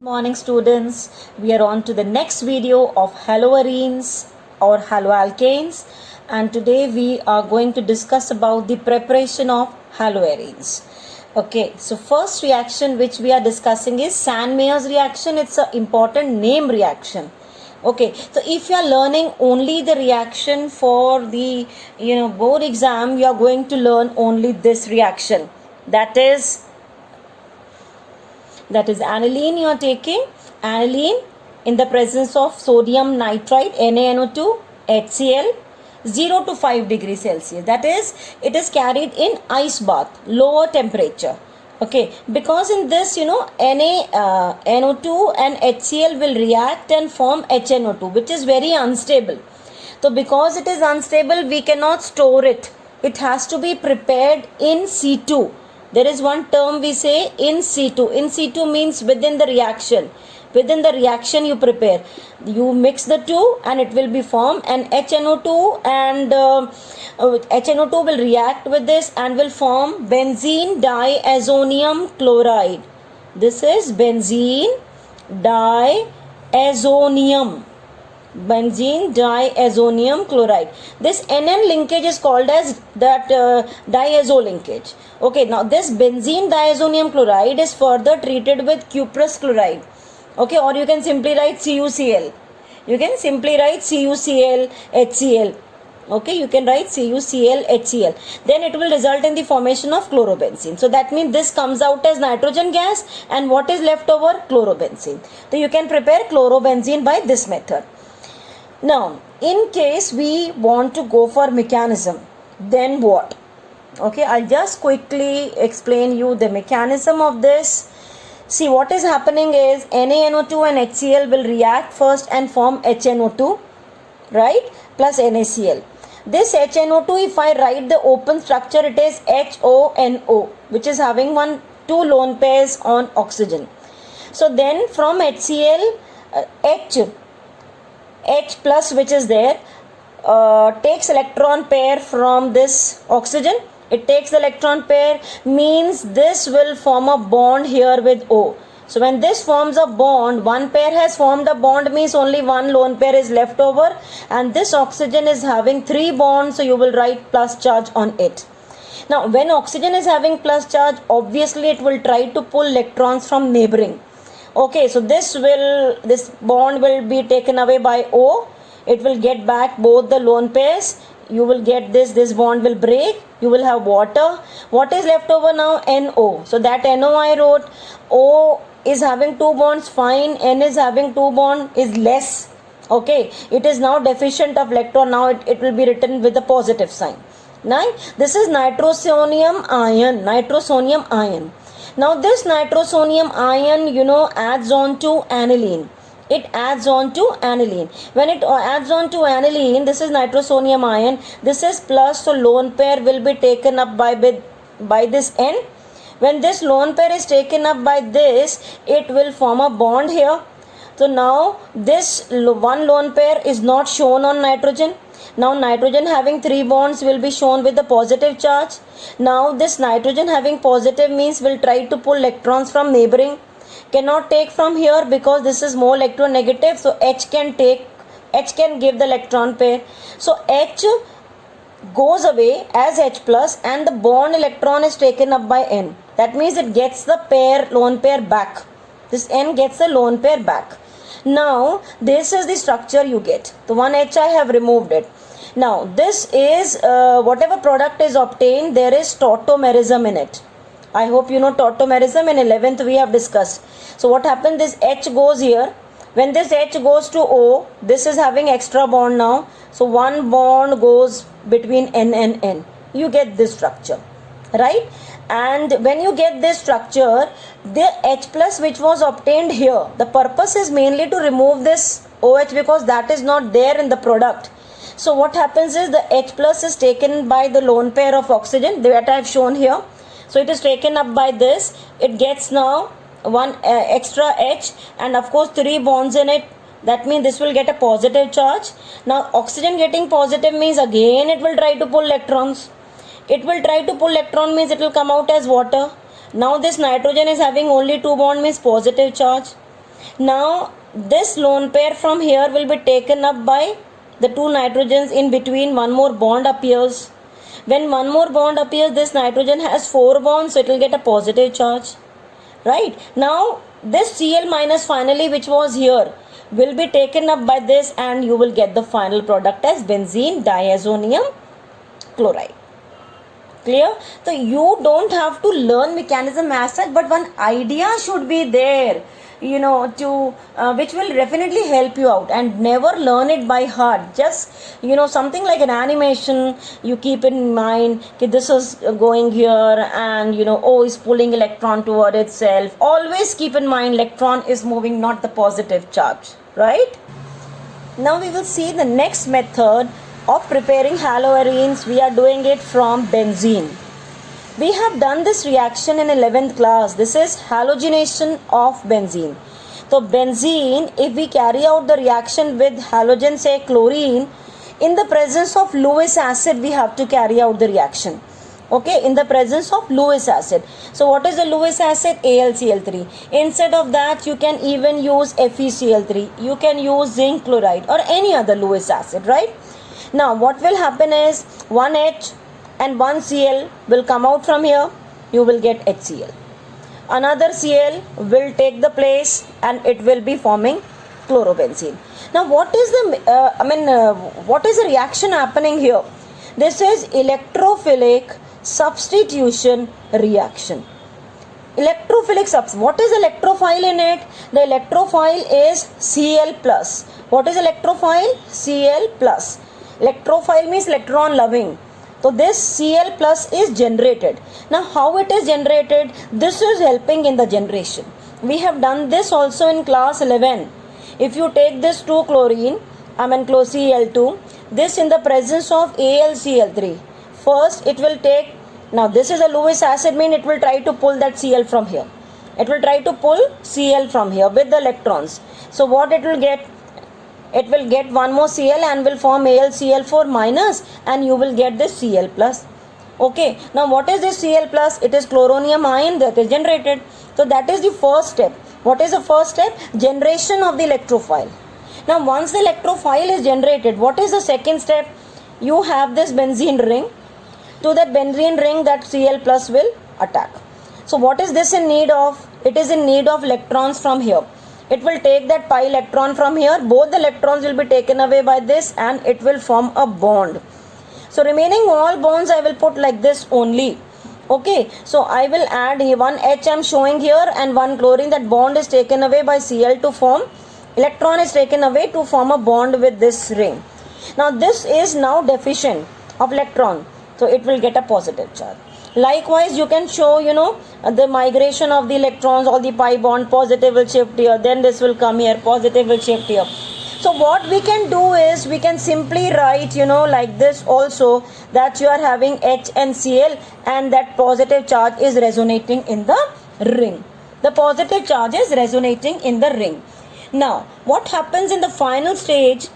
Morning students, we are on to the next video of haloarenes or haloalkanes, and today we are going to discuss about the preparation of haloarenes. Okay, so first reaction which we are discussing is Sandmeyer's reaction. It's an important name reaction. Okay, so if you are learning only the reaction for the board exam, you are going to learn only this reaction, that is aniline. You are taking aniline in the presence of sodium nitrite NaNO2 HCl 0 to 5 degrees Celsius. That is, it is carried in ice bath, lower temperature. Okay, because in this NaNO2 and HCl will react and form HNO2, which is very unstable. So because it is unstable, we cannot store it. It has to be prepared in situ. There is one term we say in situ. In situ means within the reaction. Within the reaction you prepare. You mix the two and it will be formed, and HNO2 and HNO2 will react with this and will form benzene diazonium chloride. This is benzene diazonium chloride. This NN linkage is called as that diazo linkage. Okay, now this benzene diazonium chloride is further treated with cuprous chloride. Okay, or you can simply write CuCl. HCl. Okay, you can write CuCl HCl. Then it will result in the formation of chlorobenzene. So that means this comes out as nitrogen gas, and what is left over? Chlorobenzene. So you can prepare chlorobenzene by this method. Now, in case we want to go for mechanism, then what? Okay, I'll just quickly explain you the mechanism of this. See, what is happening is NaNO2 and HCl will react first and form HNO2, right, plus NaCl. This HNO2, if I write the open structure, it is HONO, which is having two lone pairs on oxygen. So then from HCl, H plus, which is there, takes electron pair from this oxygen. It takes the electron pair, means this will form a bond here with O. So when this forms a bond, one pair has formed a bond, means only one lone pair is left over, and this oxygen is having 3 bonds, so you will write plus charge on it. Now when oxygen is having plus charge, obviously it will try to pull electrons from neighboring. Okay, so this bond will be taken away by O. It will get back both the lone pairs. You will get this bond will break. You will have water. What is left over now? NO. So that NO I wrote. O is having 2 bonds, fine. N is having 2 bonds, is less. Okay, it is now deficient of electron. Now it will be written with a positive sign. Now this is nitrosonium ion. Now this nitrosonium ion, adds on to aniline. It adds on to aniline. When it adds on to aniline, this is nitrosonium ion. This is plus, so lone pair will be taken up by this N. When this lone pair is taken up by this, it will form a bond here. So now this one lone pair is not shown on nitrogen. Now nitrogen having 3 bonds will be shown with the positive charge. Now this nitrogen having positive means will try to pull electrons from neighboring. Cannot take from here because this is more electronegative. So H can give the electron pair. So H goes away as H plus, and the bond electron is taken up by N. That means it gets the lone pair back. This N gets the lone pair back. Now this is the structure you get. The one H I have removed it. Now this is whatever product is obtained, there is tautomerism in it. I hope you know tautomerism. In 11th we have discussed. So what happens, this H goes here. When this H goes to O, this is having extra bond now. So one bond goes between N and N. You get this structure, right? And when you get this structure, the H plus which was obtained here, the purpose is mainly to remove this OH because that is not there in the product. So what happens is the H plus is taken by the lone pair of oxygen that I have shown here. So it is taken up by this. It gets now one extra H, and of course 3 bonds in it. That means this will get a positive charge. Now oxygen getting positive means again it will try to pull electrons. It will try to pull electron means it will come out as water. Now this nitrogen is having only 2 bond, means positive charge. Now this lone pair from here will be taken up by the two nitrogens. In between one more bond appears. When one more bond appears, this nitrogen has 4 bonds, so it will get a positive charge. Right? Now this Cl minus finally, which was here, will be taken up by this, and you will get the final product as benzene diazonium chloride. Clear? So you don't have to learn mechanism as such, but one idea should be there, you know, to which will definitely help you out. And never learn it by heart. Just, you know, something like an animation, you keep in mind that this is going here, and you know, O is pulling electron toward itself. Always keep in mind electron is moving, not the positive charge, right? Now we will see the next method of preparing haloarenes. We are doing it from benzene. We have done this reaction in 11th class. This is halogenation of benzene. So benzene, if we carry out the reaction with halogen, say chlorine, in the presence of Lewis acid, we have to carry out the reaction. Okay, in the presence of Lewis acid. So what is the Lewis acid? AlCl3. Instead of that, you can even use FeCl3. You can use zinc chloride or any other Lewis acid, right? Now what will happen is one H and one Cl will come out from here. You will get HCl. Another Cl will take the place, and it will be forming chlorobenzene. Now what is the what is the reaction happening here? This is electrophilic substitution reaction. Electrophilic substitution. What is electrophile in it? The electrophile is Cl plus. What is electrophile? Cl plus. Electrophile means electron loving. So this Cl plus is generated. Now how it is generated? This is helping in the generation. We have done this also in class 11. If you take this 2 chlorine, Cl2, this in the presence of AlCl3. First it will take, now this is a Lewis acid, mean it will try to pull that Cl from here. It will try to pull Cl from here with the electrons. So what it will get? It will get one more Cl and will form AlCl4 minus, and you will get this Cl plus. Okay, now what is this Cl plus? It is chloronium ion that is generated. So that is the first step. What is the first step? Generation of the electrophile. Now once the electrophile is generated, what is the second step? You have this benzene ring. To that benzene ring, that Cl plus will attack. So what is this in need of? It is in need of electrons from here. It will take that pi electron from here. Both the electrons will be taken away by this, and it will form a bond. So remaining all bonds I will put like this only. Okay, so I will add one H I am showing here, and one chlorine. That bond is taken away by Cl to form, electron is taken away to form a bond with this ring. Now this is now deficient of electron, so it will get a positive charge. Likewise, you can show, you know, the migration of the electrons, or the pi bond, positive will shift here, then this will come here, positive will shift here. So what we can do is, we can simply write, you know, like this also, that you are having H and Cl, and that positive charge is resonating in the ring. The positive charge is resonating in the ring. Now, what happens in the final stage?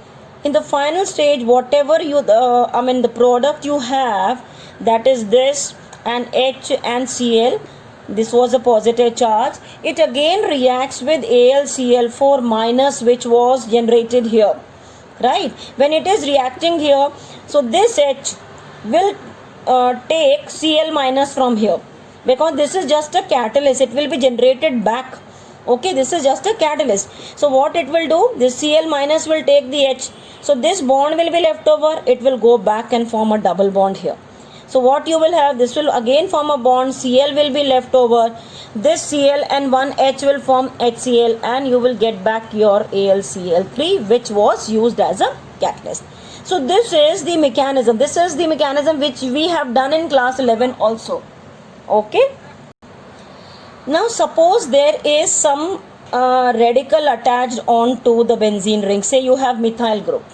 In the final stage, whatever you, the product you have, that is this, and H and Cl, this was a positive charge. It again reacts with AlCl4 minus, which was generated here, right? When it is reacting here, so this H will take Cl minus from here, because this is just a catalyst. It will be generated back. Okay, this is just a catalyst. So what it will do? This Cl minus will take the H. So this bond will be left over. It will go back and form a double bond here. So what you will have, this will again form a bond, Cl will be left over, this Cl and one H will form HCl, and you will get back your AlCl3, which was used as a catalyst. So this is the mechanism. This is the mechanism which we have done in class 11 also. Okay. Now suppose there is some radical attached onto the benzene ring. Say you have methyl group,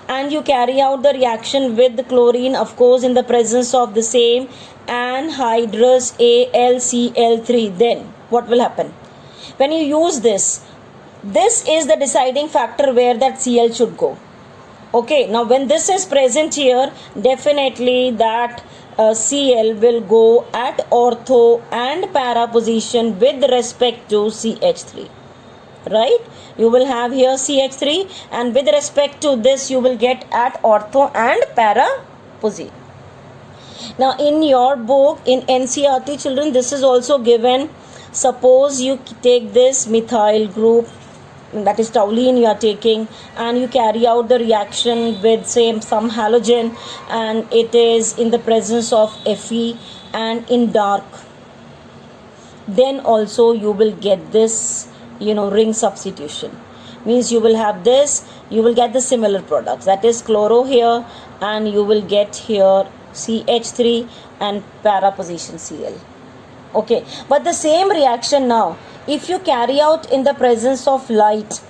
and you carry out the reaction with the chlorine, of course in the presence of the same anhydrous AlCl3. Then what will happen? When you use this is the deciding factor where that Cl should go. Okay, now when this is present here, definitely that Cl will go at ortho and para position with respect to CH3. right? You will have here CH3, and with respect to this you will get at ortho and para position. Now in your book in NCERT children, this is also given. Suppose you take this methyl group, that is toluene you are taking, and you carry out the reaction with say some halogen, and it is in the presence of Fe and in dark, then also you will get this ring substitution. Means you will have this, you will get the similar products, that is chloro here, and you will get here CH3 and para position Cl. Okay, but the same reaction now, if you carry out in the presence of light,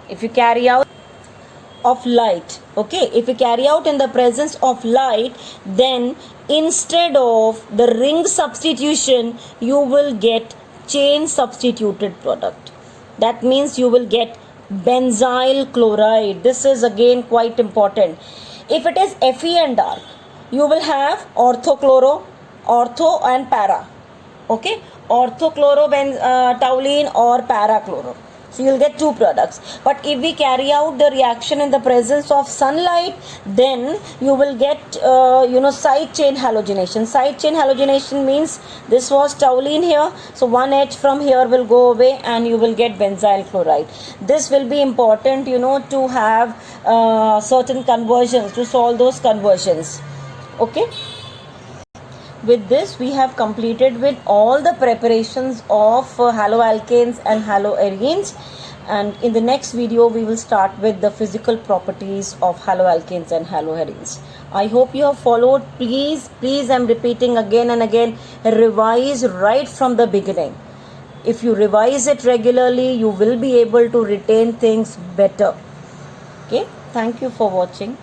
if you carry out of light, okay, if you carry out in the presence of light, then instead of the ring substitution you will get chain substituted product. That means you will get benzyl chloride. This is again quite important. If it is Fe and dark, you will have orthochloro, ortho and para, okay, orthochloro toluene or parachloro. So you will get two products. But if we carry out the reaction in the presence of sunlight, then you will get side chain halogenation. Side chain halogenation means this was toluene here, so one H from here will go away and you will get benzyl chloride. This will be important to have certain conversions, to solve those conversions. Okay. With this we have completed with all the preparations of haloalkanes and haloarenes, and in the next video we will start with the physical properties of haloalkanes and haloarenes. I hope you have followed. Please I'm repeating again and again, revise right from the beginning. If you revise it regularly, you will be able to retain things better. Okay, thank you for watching.